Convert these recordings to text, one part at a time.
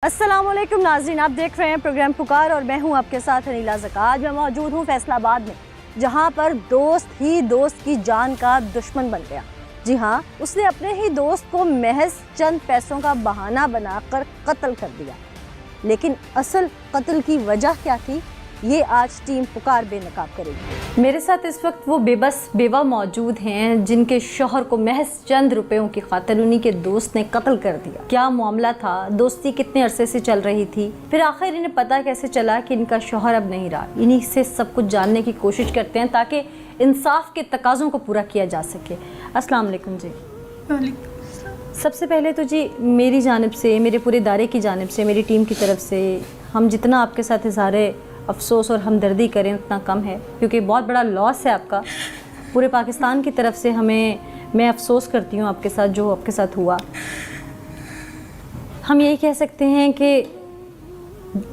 अस्सलामुअलैकुम नाज़रीन, आप देख रहे हैं प्रोग्राम पुकार और मैं हूं आपके साथ अनीला ज़का। आज मैं मौजूद हूं फैसलाबाद में, जहां पर दोस्त ही दोस्त की जान का दुश्मन बन गया। जी हां, उसने अपने ही दोस्त को महज चंद पैसों का बहाना बनाकर कत्ल कर दिया। लेकिन असल कत्ल की वजह क्या थी, ये आज टीम पुकार बेनकाब करेगी। मेरे साथ इस वक्त वो बेबस बेवा मौजूद हैं जिनके शौहर को महज चंद रुपयों की खातिर उन्हीं के दोस्त ने कत्ल कर दिया। क्या मामला था, दोस्ती कितने अरसे से चल रही थी, फिर आखिर इन्हें पता कैसे चला कि इनका शौहर अब नहीं रहा। इन्हीं से सब कुछ जानने की कोशिश करते हैं ताकि इंसाफ के तकाज़ों को पूरा किया जा सके। अस्सलाम वालेकुम जी। सबसे पहले तो जी मेरी जानिब से, मेरे पूरे इदारे की जानिब से, मेरी टीम की तरफ से हम जितना आपके साथ इज़हारे अफसोस और हमदर्दी करें उतना कम है, क्योंकि बहुत बड़ा लॉस है आपका। पूरे पाकिस्तान की तरफ से मैं अफसोस करती हूँ आपके साथ जो आपके साथ हुआ। हम यही कह सकते हैं कि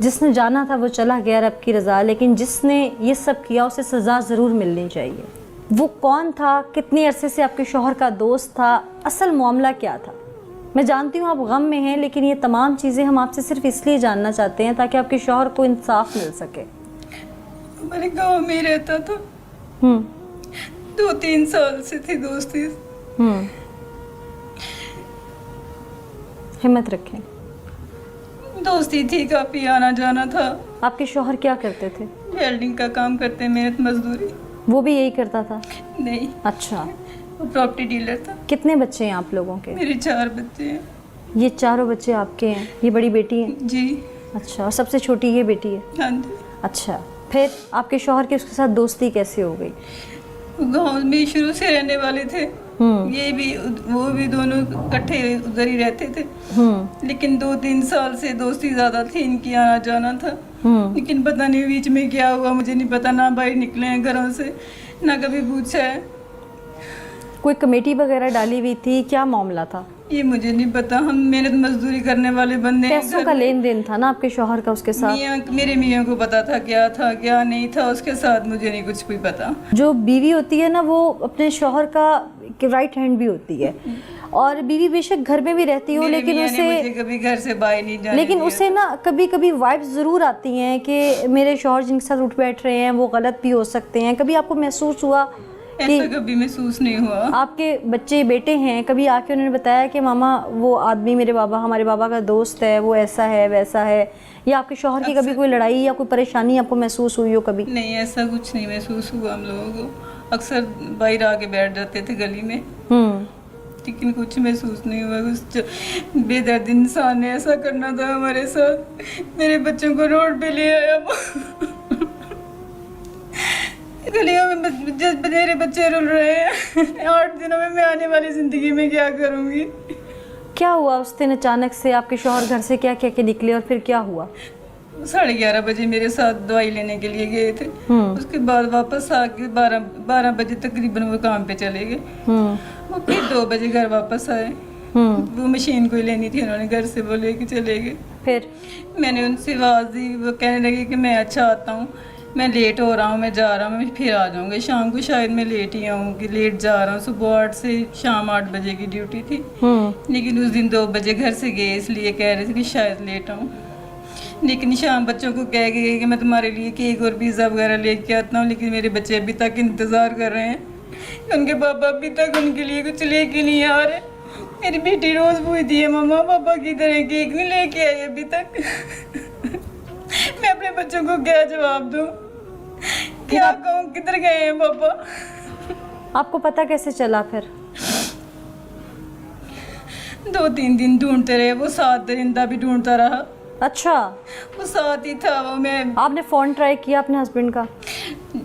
जिसने जाना था वो चला गया, रब की रज़ा, लेकिन जिसने ये सब किया उसे सज़ा ज़रूर मिलनी चाहिए। वो कौन था, कितने अरसे से आपके शौहर का दोस्त था, असल मामला क्या था? मैं जानती हूँ आप गम में हैं, लेकिन ये तमाम चीज़ें हम आपसे सिर्फ इसलिए जानना चाहते हैं ताकि आपके शौहर को इंसाफ मिल सके। हमारे गांव में रहता था, 2-3 साल से थी दोस्ती। हिम्मत रखें। दोस्ती थी, काफ़ी आना जाना था। आपके शौहर क्या करते थे? वेल्डिंग का काम करते, मेहनत मजदूरी। वो भी यही करता था? नहीं। अच्छा। वो प्रॉपर्टी डीलर था। कितने बच्चे हैं आप लोगों के? मेरे 4 बच्चे हैं। ये चारों बच्चे आपके हैं? ये बड़ी बेटी है? जी। अच्छा, और सबसे छोटी ये बेटी है? हाँ जी। अच्छा, फिर आपके शौहर की उसके साथ दोस्ती कैसे हो गई? गांव में शुरू से रहने वाले थे, ये भी वो भी दोनों इकट्ठे उधर ही रहते थे। लेकिन 2-3 साल से दोस्ती ज़्यादा थी, इनकी आना जाना था। लेकिन पता नहीं बीच में क्या हुआ, मुझे नहीं पता। ना बाहर निकले हैं घरों से, ना कभी पूछा है। कोई कमेटी वगैरह डाली हुई थी, क्या मामला था? ये मुझे नहीं पता। हम मेहनत मजदूरी करने वाले बंदे हैं। पैसों का लेन देन था ना आपके शौहर का उसके साथ? मेरे मियाँ को पता था क्या था क्या नहीं था उसके साथ, मुझे नहीं कुछ भी पता। जो बीवी होती है ना, वो अपने शौहर का राइट हैंड भी होती है, और बीवी बेशक घर में भी रहती हो, लेकिन उसे मुझे कभी घर से बाहर नहीं जाने लेकिन उसे ना कभी कभी वाइब्स ज़रूर आती हैं कि मेरे शौहर जिनके साथ उठ बैठ रहे हैं वो गलत भी हो सकते हैं। कभी आपको महसूस हुआ? ऐसा कभी महसूस नहीं हुआ। आपके बच्चे बेटे हैं, कभी आके उन्होंने बताया कि मामा वो आदमी हमारे बाबा का दोस्त है, वो ऐसा है वैसा है? या आपके शौहर की कभी कोई लड़ाई या कोई परेशानी आपको महसूस हुई हो कभी? नहीं, ऐसा कुछ नहीं महसूस हुआ हम लोगों को। अक्सर बाहर आके बैठ जाते थे गली में, लेकिन कुछ महसूस नहीं हुआ। कुछ बेदर्द इंसान ने ऐसा करना था हमारे साथ। मेरे बच्चों को रोड पे ले आया गलियों में। मेरे बच्चे रुल रहे हैं। 8 दिनों में मैं आने वाली जिंदगी में क्या करूंगी? क्या हुआ उस दिन अचानक से? आपके शौहर घर से क्या क्या के निकले और फिर क्या हुआ? 11:30 बजे मेरे साथ दवाई लेने के लिए गए थे। उसके बाद वापस आके 12 बजे तकरीबन वो काम पे चले गए। वो फिर 2 बजे घर वापस आए। वो मशीन कोई लेनी थी, उन्होंने घर से वो लेके चले गए। फिर मैंने उनसे आवाज़ दी, वो कहने लगे कि मैं अच्छा आता हूँ, मैं लेट हो रहा हूँ, मैं जा रहा हूँ, मैं फिर आ जाऊँगी शाम को। शायद मैं लेट ही आऊँगी, लेट जा रहा हूँ। सुबह 8 से शाम 8 बजे की ड्यूटी थी। लेकिन उस दिन 2 बजे घर से गए, इसलिए कह रहे थे कि शायद लेट आऊँ। लेकिन शाम बच्चों को कह गए कि मैं तुम्हारे लिए केक और पिज़्ज़ा वगैरह लेके आता हूँ, लेकिन मेरे बच्चे अभी तक इंतज़ार कर रहे हैं। उनके पापा अभी तक उनके लिए कुछ लेके नहीं आ रहे। मेरी बेटी रोज़ पूछती है, मम्मा पापा किधर है, केक नहीं लेके आए अभी तक। मैं अपने बच्चों को क्या जवाब दूँ, क्या कहूँ, किधर गए हैं पापा? आपको पता कैसे चला फिर? 2-3 दिन ढूंढते रहे, वो 7 दरिंदा भी ढूंढता रहा। अच्छा, वो साथ ही था। वो मैं आपने फ़ोन ट्राई किया अपने हस्बैंड का?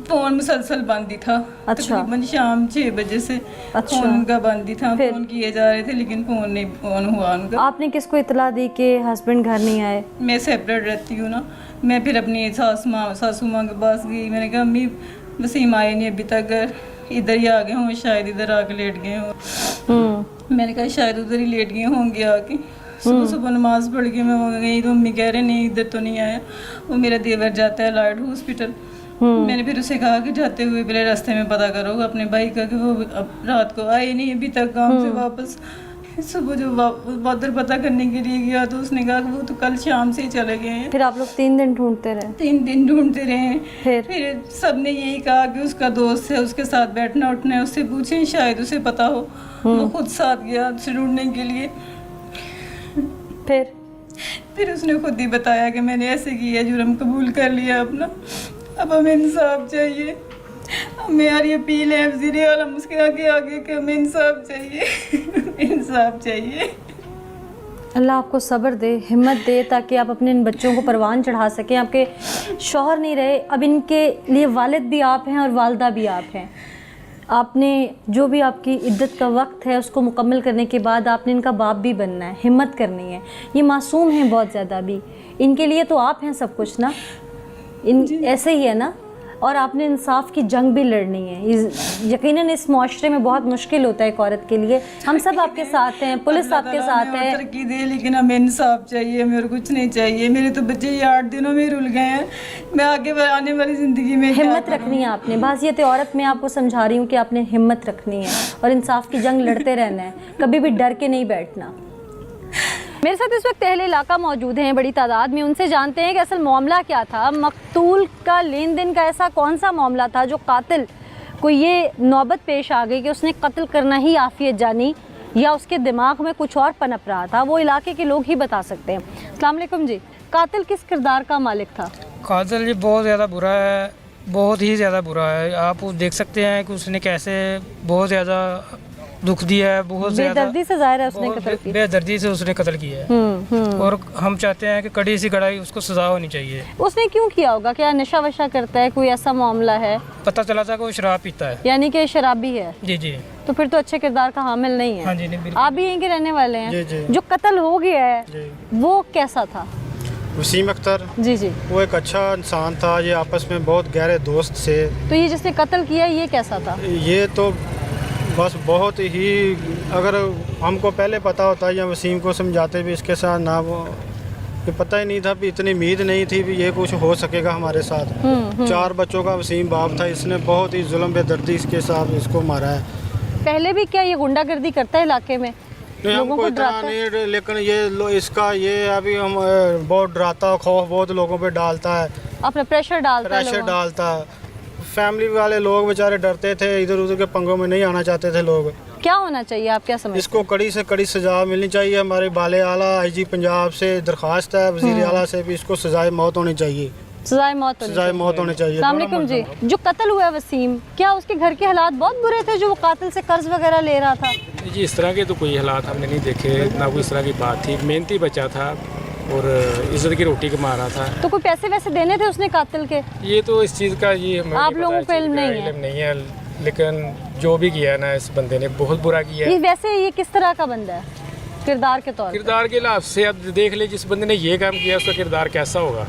फ़ोन मुसलसल बंद ही था। अच्छा। तकरीबन शाम 6 बजे से अच्छा। फ़ोन उनका बंद ही था। फिर? फ़ोन किए जा रहे थे लेकिन फ़ोन नहीं ऑन हुआ उनका। आपने किसको इतला दी कि हस्बैंड घर नहीं आए? मैं सेपरेट रहती हूँ ना। मैं फिर अपनी सासू माँ के पास गई। मैंने कहा अम्मी वसीम आए नहीं अभी तक, घर इधर ही आ गए हों, शायद इधर आके लेट गए हों। मैंने कहा शायद उधर ही लेट गए होंगे आके। सुबह सुबह नमाज पढ़ के मैं वहाँ गई तो मम्मी कह रहे नहीं इधर तो नहीं आया। वो मेरा देवर जाता है लाइट हॉस्पिटल। मैंने फिर उसे कहा कि जाते हुए पहले रास्ते में पता करो अपने भाई का कि वो अब रात को आए नहीं अभी तक काम से वापस। सुबह जो उधर पता करने के लिए गया तो उसने कहा कि वो तो कल शाम से ही चले गए हैं। फिर आप लोग 3 दिन ढूंढते रहे? 3 दिन ढूंढते रहे हैं। फिर सबने यही कहा कि उसका दोस्त है, उसके साथ बैठना उठना है, उससे पूछें शायद उसे पता हो। वो खुद साथ गया उसे ढूंढने के लिए। फिर उसने खुद ही बताया कि मैंने ऐसे किया, जुर्म कबूल कर लिया अपना। अब हमें इंसाफ चाहिए। हमें यार ये अपील है वज़ीर आलम उसके आगे कि हमें इंसाफ चाहिए। इंसाफ चाहिए। अल्लाह आपको सब्र दे, हिम्मत दे, ताकि आप अपने इन बच्चों को परवान चढ़ा सकें। आपके शौहर नहीं रहे, अब इनके लिए वालिद भी आप हैं और वालदा भी आप हैं। आपने जो भी आपकी इद्दत का वक्त है उसको मुकम्मल करने के बाद आपने इनका बाप भी बनना है, हिम्मत करनी है। ये मासूम हैं बहुत ज़्यादा भी, इनके लिए तो आप हैं सब कुछ ना, ऐसे ही है ना। और आपने इंसाफ की जंग भी लड़नी है। यकीनन इस माशरे में बहुत मुश्किल होता है एक औरत के लिए। हम सब आपके साथ हैं, पुलिस आपके साथ है। तरक्की दे, लेकिन हमें इंसाफ चाहिए, मेरे कुछ नहीं चाहिए। मेरे तो बच्चे ये 8 दिनों में रुल गए हैं। मैं आगे आने वाली ज़िंदगी में हिम्मत रखनी है आपने। बासियत औरत में आपको समझा रही हूँ कि आपने हिम्मत रखनी है और इंसाफ की जंग लड़ते रहना है, कभी भी डर के नहीं बैठना। मेरे साथ इस वक्त अहले इलाका मौजूद हैं बड़ी तादाद में। उनसे जानते हैं कि असल मामला क्या था, मकतूल का लेन देन का ऐसा कौन सा मामला था जो कातिल को ये नौबत पेश आ गई कि उसने कत्ल करना ही आफियत जानी, या उसके दिमाग में कुछ और पनप रहा था। वो इलाके के लोग ही बता सकते हैं। अस्सलाम वालेकुम जी, कातिल किस किरदार का मालिक था? कातिल जी बहुत ज़्यादा बुरा है, बहुत ही ज़्यादा बुरा है। आप देख सकते हैं कि उसने कैसे बहुत ज़्यादा दुख दिया है, बहुत ज़्यादा बेदर्दी से ज़ाहिर है उसने कत्ल किया। बेदर्दी से उसने कत्ल किया है। और हम चाहते हैं कि कड़ी सी कड़ाई उसको सज़ा होनी चाहिए। उसने क्यों किया होगा? क्या नशा वशा करता है, कोई ऐसा मामला है? पता चला था कि वो शराब पीता है। यानी कि शराबी है। जी जी। तो फिर तो अच्छे किरदार का हामिल नहीं है। हाँ जी, नहीं बिल्कुल। आप भी यहीं के रहने वाले हैं। जी, जी। जो कत्ल हो गया है वो कैसा था? वसीम अख्तर, जी जी। वो एक अच्छा इंसान था। ये आपस में बहुत गहरे दोस्त थे। तो ये जिसने कत्ल किया ये कैसा था? ये तो बस बहुत ही, अगर हमको पहले पता होता या वसीम को समझाते भी इसके साथ ना, वो ये पता ही नहीं था भी, इतनी उम्मीद नहीं थी भी ये कुछ हो सकेगा हमारे साथ। 4 बच्चों का वसीम बाप था, इसने बहुत ही जुल्म बेदर्दी इसके साथ इसको मारा है। पहले भी क्या ये गुंडागर्दी करता है इलाके में? नहीं, लोगों हमको को इतना डराता है? नहीं, लेकिन इसका ये अभी हम बहुत डराता है, खौफ बहुत लोगों पे डालता है, अपना प्रेशर डालता है प्रेशर लोगों। डालता है। फैमिली वाले लोग बेचारे डरते थे, इधर उधर के पंगों में नहीं आना चाहते थे लोग। क्या होना चाहिए, आप क्या समझते हैं? इसको कड़ी से कड़ी सज़ा मिलनी चाहिए। हमारे बाले आला IG पंजाब से दरख्वास्त है, वज़ीर आला से भी इसको सज़ाए मौत होनी चाहिए। सजाए मौत होनी सज़ाए मौत होनी चाहिए। अस्सलाम वालेकुम जी, जो कत्ल हुआ है वसीम, क्या उसके घर के हालात बहुत बुरे थे जो वो कातिल से कर्ज वगैरह ले रहा था? जी, इस तरह के तो कोई हालात हमने नहीं देखे, ना कोई इस तरह की बात थी। मेहनती बच्चा था और इज्जत की रोटी कमा रहा था। तो कोई पैसे वैसे देने थे उसने कातिल के? ये तो इस चीज़ का ये हमें आप नहीं लोगों पता, को इस इल्म चीज़ का नहीं है? इल्म नहीं है, लेकिन जो भी किया है ना इस बंदे ने बहुत बुरा किया ये है। वैसे ये किस तरह का बंदा है किरदार के तौर पे? किरदार के लिहाज से अब देख ले, जिस बंदे ने ये काम किया उसका किरदार कैसा होगा।